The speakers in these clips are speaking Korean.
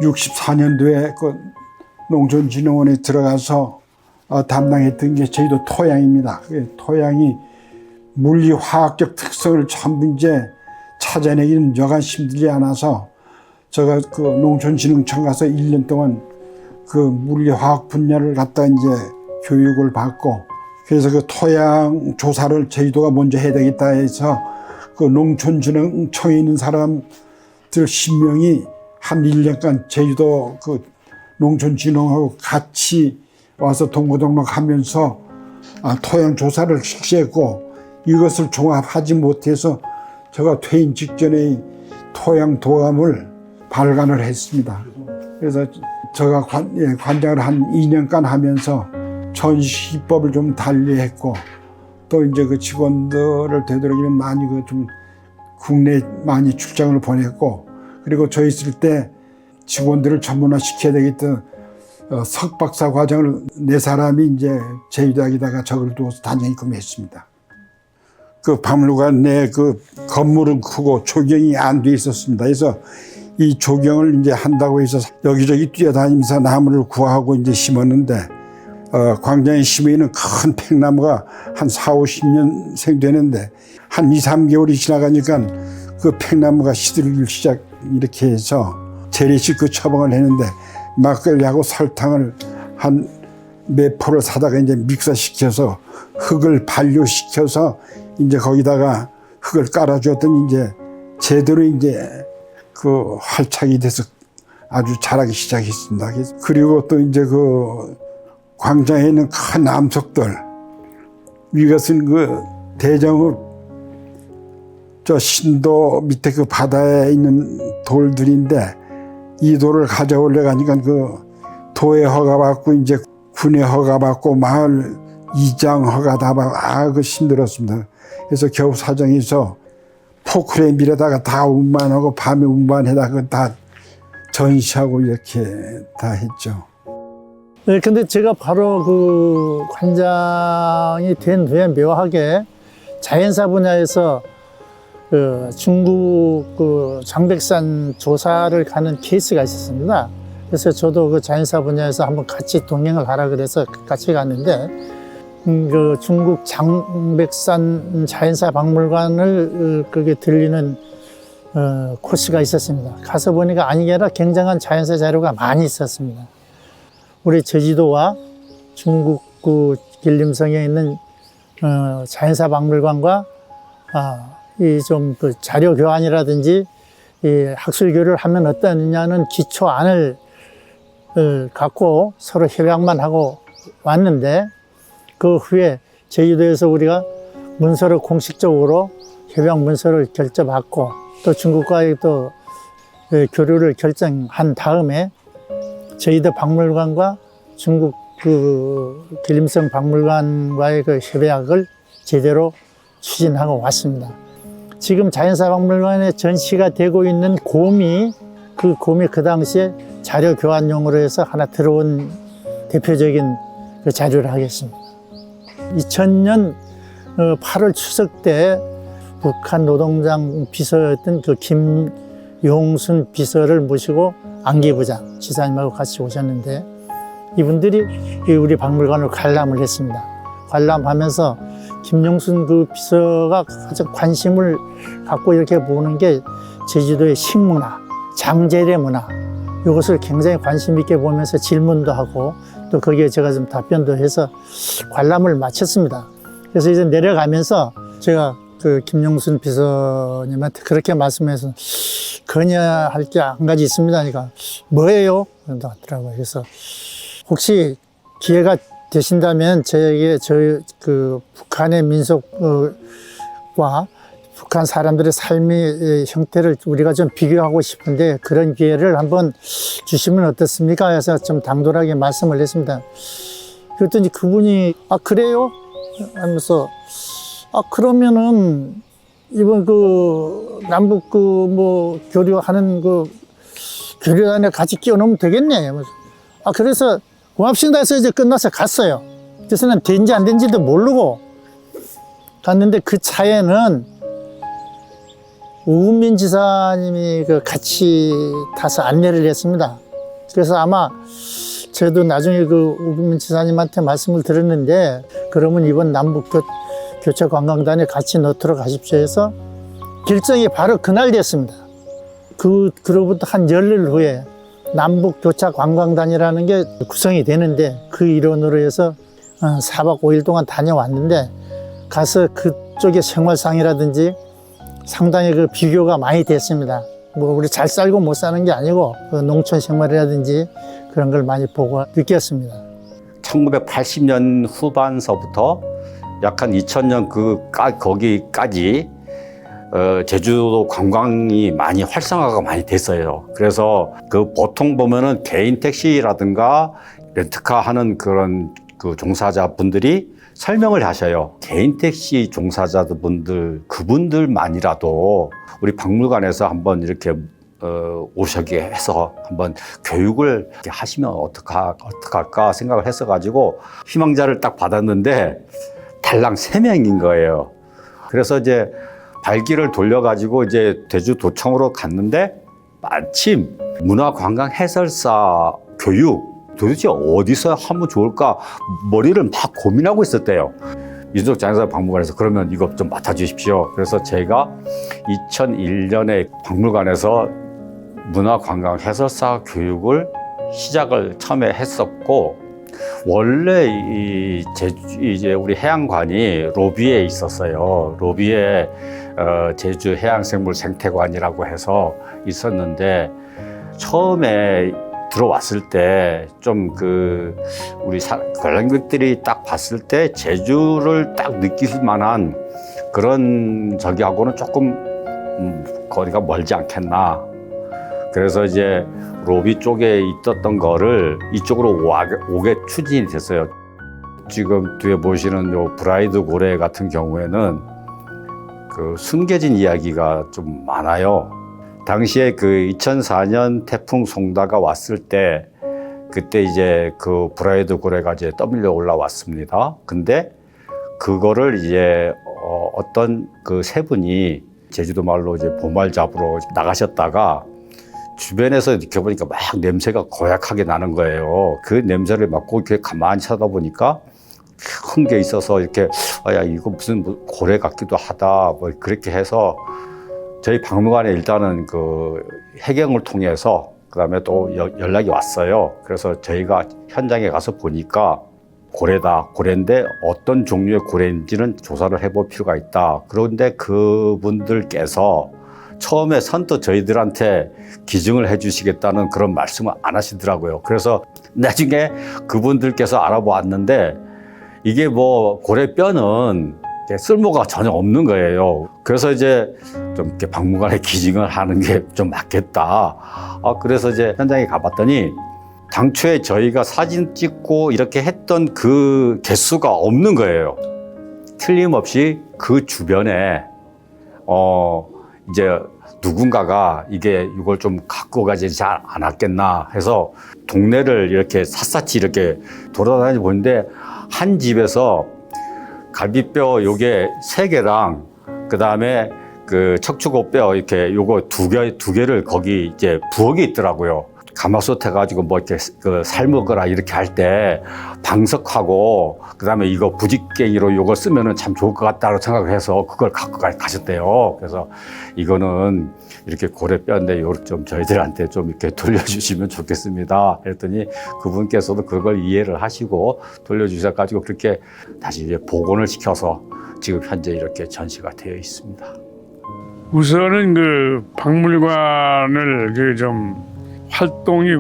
64년도에 그 농촌진흥원에 들어가서 담당했던 게 저희도 토양입니다. 토양이 물리화학적 특성을 전부 이제 찾아내기는 여간 힘들지 않아서 제가 그 농촌진흥청 가서 1년 동안 그 물리화학 분야를 갖다 이제 교육을 받고, 그래서 그 토양 조사를 제주도가 먼저 해야 되겠다 해서 그 농촌진흥청에 있는 사람들 10명이 한 1년간 제주도 그 농촌진흥하고 같이 와서 동고동락하면서 토양 조사를 실시했고, 이것을 종합하지 못해서 제가 퇴임 직전에 토양 도감을 발간을 했습니다. 그래서 제가 관장을 한 2년간 하면서 전시법을 좀 달리했고, 또 이제 그 직원들을 되도록이면 많이 그 좀 국내 많이 출장을 보냈고, 그리고 저 있을 때 직원들을 전문화 시켜야 되겠던 석박사 과정을 4사람이 이제 제주대학에다가 적을 두어서 단장 입금했습니다. 그 박물관 내 그 건물은 크고 조경이 안 돼 있었습니다. 그래서 이 조경을 이제 한다고 해서 여기저기 뛰어다니면서 나무를 구하고 이제 심었는데, 광장에 심어 있는 큰 팽나무가 한 40-50년 생되는데 한 2-3개월이 지나가니까 그 팽나무가 시들기 시작 이렇게 해서 재래식 그 처방을 했는데, 막걸리하고 설탕을 한 몇 포를 사다가 이제 믹서시켜서 흙을 반류시켜서 이제 거기다가 흙을 깔아주었더니 이제 제대로 이제 그 활착이 돼서 아주 자라기 시작했습니다. 그리고 또 이제 그 광장에 있는 큰 암석들, 이것은 그 대정읍 저 신도 밑에 그 바다에 있는 돌들인데, 이 돌을 가져오려고 하니까 그 도에 허가 받고 이제 군에 허가 받고 마을 이장 허가 다 받고 그 힘들었습니다. 그래서 겨우 사정에서 포크레 밀에다가 다 운반하고 밤에 운반해다가 다 전시하고 이렇게 다 했죠. 네, 근데 제가 바로 그 관장이 된 후에 묘하게 자연사 분야에서 그 중국 그 장백산 조사를 가는 케이스가 있었습니다. 그래서 저도 그 자연사 분야에서 한번 같이 동행을 하라 그래서 같이 갔는데, 그 중국 장백산 자연사 박물관을 그게 들리는 코스가 있었습니다. 가서 보니까 아니게나 굉장한 자연사 자료가 많이 있었습니다. 우리 제주도와 중국 그 길림성에 있는 자연사 박물관과 이 좀 그 자료 교환이라든지 이 학술교류를 하면 어떠느냐는 기초안을 갖고 서로 협약만 하고 왔는데, 그 후에 제주도에서 우리가 문서를 공식적으로 협약 문서를 결정받고 또 중국과의 또 교류를 결정한 다음에 제주도 박물관과 중국 그 길림성 박물관과의 그 협약을 제대로 추진하고 왔습니다. 지금 자연사 박물관에 전시가 되고 있는 곰이 그 당시에 자료 교환용으로 해서 하나 들어온 대표적인 그 자료를 하겠습니다. 2000년 8월 추석 때 북한 노동당 비서였던 그 김용순 비서를 모시고 안기부장 지사님하고 같이 오셨는데, 이분들이 우리 박물관을 관람을 했습니다. 관람하면서 김용순 그 비서가 가장 관심을 갖고 이렇게 보는 게 제주도의 식문화, 장제례 문화, 이것을 굉장히 관심 있게 보면서 질문도 하고 또 거기에 제가 좀 답변도 해서 관람을 마쳤습니다. 그래서 이제 내려가면서 제가 그 김용순 비서님한테 그렇게 말씀해서 건의할 게 한 가지 있습니다. 그러니까 뭐예요? 하더라고요. 그래서 혹시 기회가 되신다면 저에게 그 북한의 민속과 북한 사람들의 삶의 형태를 우리가 좀 비교하고 싶은데 그런 기회를 한번 주시면 어떻습니까? 해서 좀 당돌하게 말씀을 했습니다. 그랬더니 그분이 그래요? 하면서 그러면은 이번 그 남북 그 뭐 교류하는 그 교류단에 같이 끼워놓으면 되겠네. 그래서 고맙습니다 해서 이제 끝나서 갔어요. 그래서 난 된지 안 된지도 모르고 갔는데 그 차에는 우은민 지사님이 그 같이 타서 안내를 했습니다. 그래서 아마 저도 나중에 그 우금민 지사님한테 말씀을 드렸는데, 그러면 이번 남북 교차 관광단에 같이 넣도록 하십시오 해서 결정이 바로 그날 됐습니다. 그로부터 한 열흘 후에 남북 교차 관광단이라는 게 구성이 되는데, 그 일원으로 해서 4박 5일 동안 다녀왔는데, 가서 그쪽의 생활상이라든지 상당히 그 비교가 많이 됐습니다. 뭐 우리 잘 살고 못 사는 게 아니고 그 농촌 생활이라든지 그런 걸 많이 보고 느꼈습니다. 1980년 후반서부터 약 한 2000년 거기까지 제주도 관광이 많이 활성화가 많이 됐어요. 그래서 그 보통 보면은 개인 택시라든가 렌트카 하는 그런 그 종사자분들이 설명을 하셔요. 개인 택시 종사자분들, 그분들만이라도 우리 박물관에서 한번 이렇게 오시게 해서 한번 교육을 이렇게 하시면 어떡할까 생각을 했어가지고 희망자를 딱 받았는데 달랑 3명인 거예요. 그래서 이제 발기를 돌려가지고 이제 제주도청으로 갔는데 마침 문화관광 해설사 교육 도대체 어디서 하면 좋을까 머리를 막 고민하고 있었대요. 윤석 장사 박물관에서 그러면 이거 좀 맡아주십시오. 그래서 제가 2001년에 박물관에서 문화관광 해설사 교육을 시작을 처음에 했었고, 원래 이제 우리 해양관이 로비에 있었어요. 로비에 제주 해양생물 생태관이라고 해서 있었는데, 처음에 들어왔을 때 좀 우리 관람객들이 딱 봤을 때 제주를 딱 느낄 만한 그런 저기하고는 조금 거리가 멀지 않겠나. 그래서 이제 로비 쪽에 있었던 거를 이쪽으로 오게 추진이 됐어요. 지금 뒤에 보시는 요 브라이드 고래 같은 경우에는 그 숨겨진 이야기가 좀 많아요. 당시에 그 2004년 태풍 송다가 왔을 때, 그때 이제 그 브라이드 고래가 이제 떠밀려 올라왔습니다. 근데 그거를 이제 어떤 그 세 분이 제주도 말로 이제 보말 잡으러 나가셨다가 주변에서 이렇게 보니까 막 냄새가 고약하게 나는 거예요. 그 냄새를 맡고 이렇게 가만히 쳐다보니까 큰 게 있어서 이렇게 야 이거 무슨 고래 같기도 하다 뭐 그렇게 해서 저희 박물관에 일단은 그 해경을 통해서 그다음에 또 연락이 왔어요. 그래서 저희가 현장에 가서 보니까 고래인데 어떤 종류의 고래인지는 조사를 해볼 필요가 있다. 그런데 그분들께서 처음에 선뜻 저희들한테 기증을 해주시겠다는 그런 말씀을 안 하시더라고요. 그래서 나중에 그분들께서 알아보았는데 이게 뭐 고래 뼈는 쓸모가 전혀 없는 거예요. 그래서 이제 좀 이렇게 박물관에 기증을 하는 게 좀 맞겠다. 그래서 이제 현장에 가봤더니 당초에 저희가 사진 찍고 이렇게 했던 그 개수가 없는 거예요. 틀림없이 그 주변에 이제 누군가가 이걸 좀 갖고 가지 않았겠나 해서 동네를 이렇게 샅샅이 이렇게 돌아다니 보는데 한 집에서 갈비뼈 요게 3개랑 그 다음에 그 척추고뼈 이렇게 요거 두 개를 거기 이제 부엌에 있더라고요. 가마솥 해가지고 뭐 이렇게 그 삶으거나 이렇게 할 때 방석하고 그 다음에 이거 부직갱이로 요걸 쓰면은 참 좋을 것 같다고 생각을 해서 그걸 갖고 가셨대요. 그래서 이거는 이렇게 고래뼈인데 요걸 좀 저희들한테 좀 이렇게 돌려주시면 좋겠습니다. 그랬더니 그분께서도 그걸 이해를 하시고 돌려주셔가지고 그렇게 다시 이제 복원을 시켜서 지금 현재 이렇게 전시가 되어 있습니다. 우선은 그 박물관을 그 좀 활동이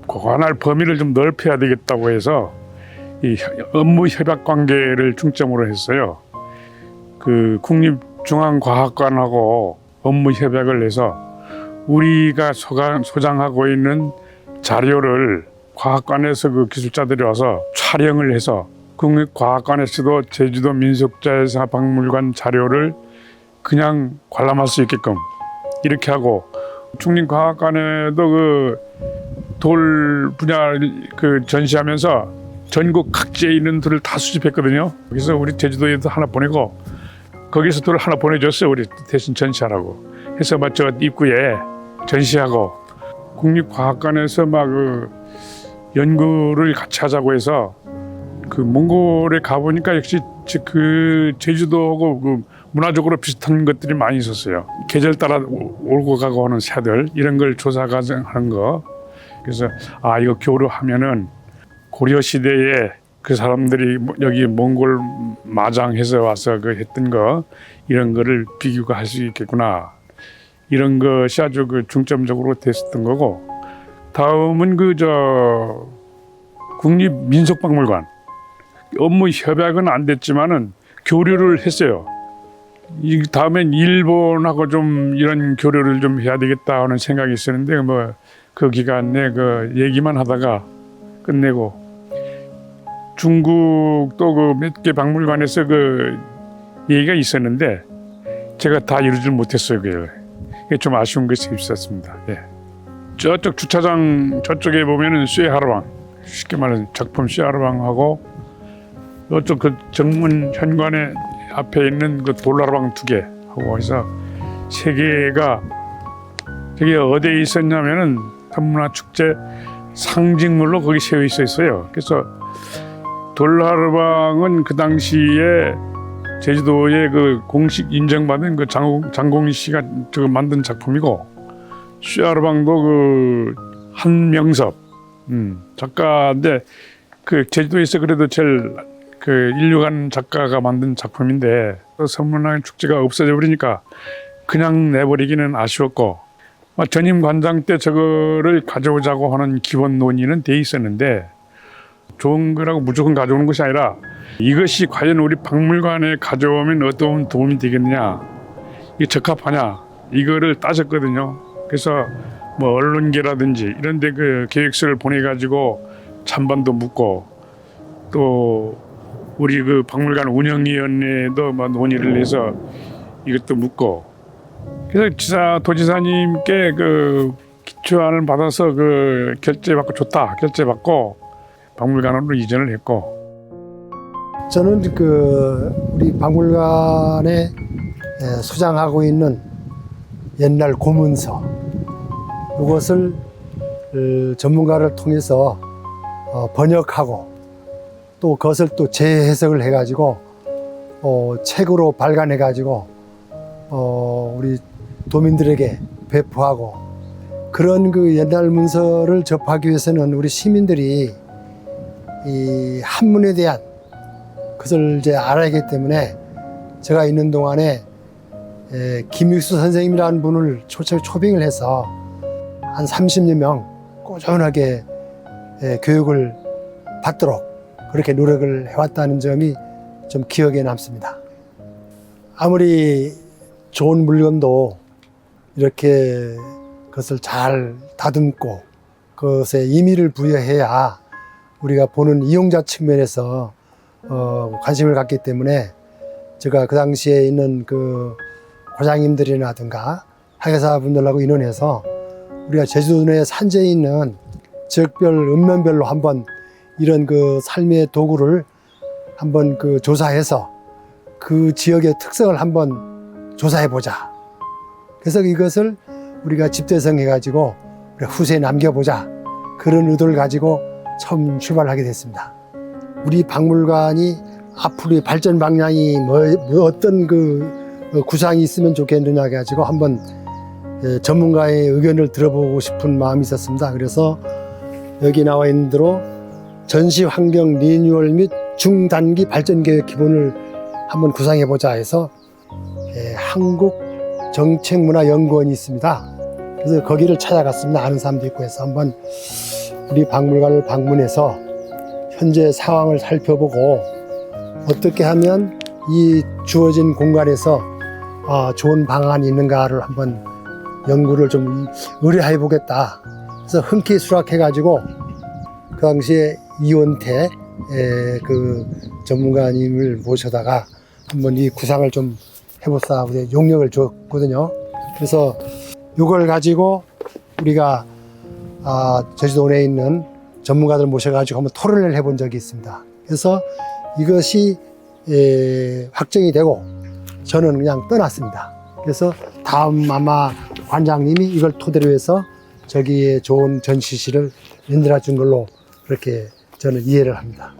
관할 범위를 좀 넓혀야 되겠다고 해서 이 업무 협약 관계를 중점으로 했어요. 그 국립중앙과학관하고 업무 협약을 해서 우리가 소장하고 있는 자료를 과학관에서 그 기술자들이 와서 촬영을 해서 국립과학관에서도 제주도 민속자연사박물관 자료를 그냥 관람할 수 있게끔 이렇게 하고, 국립과학관에도 그 돌 분야 그 전시하면서 전국 각지에 있는 돌을 다 수집했거든요. 그래서 우리 제주도에도 하나 보내고 거기서 돌을 하나 보내줬어요. 우리 대신 전시하라고 해서 저 입구에 전시하고, 국립과학관에서 막 그 연구를 같이 하자고 해서 그 몽골에 가보니까 역시 그 제주도하고 그 문화적으로 비슷한 것들이 많이 있었어요. 계절 따라 오고 가고 하는 새들 이런 걸 조사 과정하는 거. 그래서 이거 교류하면은 고려 시대에 그 사람들이 여기 몽골 마장해서 와서 그 했던 거 이런 거를 비교가 할 수 있겠구나. 이런 것이 아주 그 중점적으로 됐었던 거고. 다음은 국립민속박물관. 업무 협약은 안 됐지만은 교류를 했어요. 이 다음엔 일본하고 좀 이런 교류를 좀 해야 되겠다 하는 생각이 있었는데 그 기간에 그 얘기만 하다가 끝내고 중국도 그 몇 개 박물관에서 그 얘기가 있었는데 제가 다 이루질 못했어요. 그게 좀 아쉬운 것이 있었습니다. 예. 저쪽 주차장 저쪽에 보면은 쇠하르방 쉽게 말해서 작품 쇠하르방하고 이쪽 그 정문 현관에 앞에 있는 그 돌라르방 2개 하고 해서 3개가 저게 어디에 있었냐면은 한문화축제 상징물로 거기 세워 있었어요. 그래서 돌라르방은 그 당시에 제주도에 그 공식 인정받은 그 장공희 씨가 저거 만든 작품이고 쇠하르방도 그 한명섭 작가인데 그 제주도에서 그래도 제일 그 인류관 작가가 만든 작품인데 선문화 축제가 없어져 버리니까 그냥 내버리기는 아쉬웠고 전임 관장 때 저거를 가져오자고 하는 기본 논의는 돼 있었는데 좋은 거라고 무조건 가져오는 것이 아니라 이것이 과연 우리 박물관에 가져오면 어떤 도움이 되겠느냐, 이게 적합하냐 이거를 따졌거든요. 그래서 언론계라든지 이런 데 그 계획서를 보내가지고 찬반도 묻고 또 우리 그 박물관 운영위원회도 논의를 해서 이것도 묻고 그래서 도지사님께 그 기초안을 받아서 그 결재받고 좋다 결재받고 박물관으로 이전을 했고. 저는 우리 박물관에 소장하고 있는 옛날 고문서 이것을 전문가를 통해서 번역하고 또 그것을 또 재해석을 해가지고 책으로 발간해가지고 우리 도민들에게 배포하고 그런 그 옛날 문서를 접하기 위해서는 우리 시민들이 이 한문에 대한 그것을 이제 알아야 하기 때문에 제가 있는 동안에 김익수 선생님이라는 분을 초빙을 해서 한 30여 명 꾸준하게 교육을 받도록 그렇게 노력을 해왔다는 점이 좀 기억에 남습니다. 아무리 좋은 물건도 이렇게 그것을 잘 다듬고 그것에 의미를 부여해야 우리가 보는 이용자 측면에서 관심을 갖기 때문에 제가 그 당시에 있는 그 과장님들이라든가 학예사분들하고 인원해서 우리가 제주도 내 산지에 있는 지역별 읍면별로 한번 이런 그 삶의 도구를 한번 그 조사해서 그 지역의 특성을 한번 조사해 보자. 그래서 이것을 우리가 집대성해 가지고 후세에 남겨보자. 그런 의도를 가지고 처음 출발하게 됐습니다. 우리 박물관이 앞으로의 발전 방향이 어떤 그 구상이 있으면 좋겠느냐 가지고 한번 전문가의 의견을 들어보고 싶은 마음이 있었습니다. 그래서 여기 나와 있는 대로 전시 환경 리뉴얼 및 중단기 발전 계획 기본을 한번 구상해 보자 해서 한국 정책문화연구원이 있습니다. 그래서 거기를 찾아갔습니다. 아는 사람도 있고 해서 한번 우리 박물관을 방문해서 현재 상황을 살펴보고 어떻게 하면 이 주어진 공간에서 좋은 방안이 있는가를 한번 연구를 좀 의뢰해 보겠다. 그래서 흔쾌히 수락해 가지고 그 당시에 이원태 그 전문가님을 모셔다가 한번 이 구상을 좀 해보자 용역을 줬거든요. 그래서 이걸 가지고 우리가 제주도 내에 있는 전문가들 모셔가지고 한번 토론을 해본 적이 있습니다. 그래서 이것이 확정이 되고 저는 그냥 떠났습니다. 그래서 다음 아마 관장님이 이걸 토대로 해서 저기에 좋은 전시실을 만들어 준 걸로 그렇게 저는 이해를 합니다.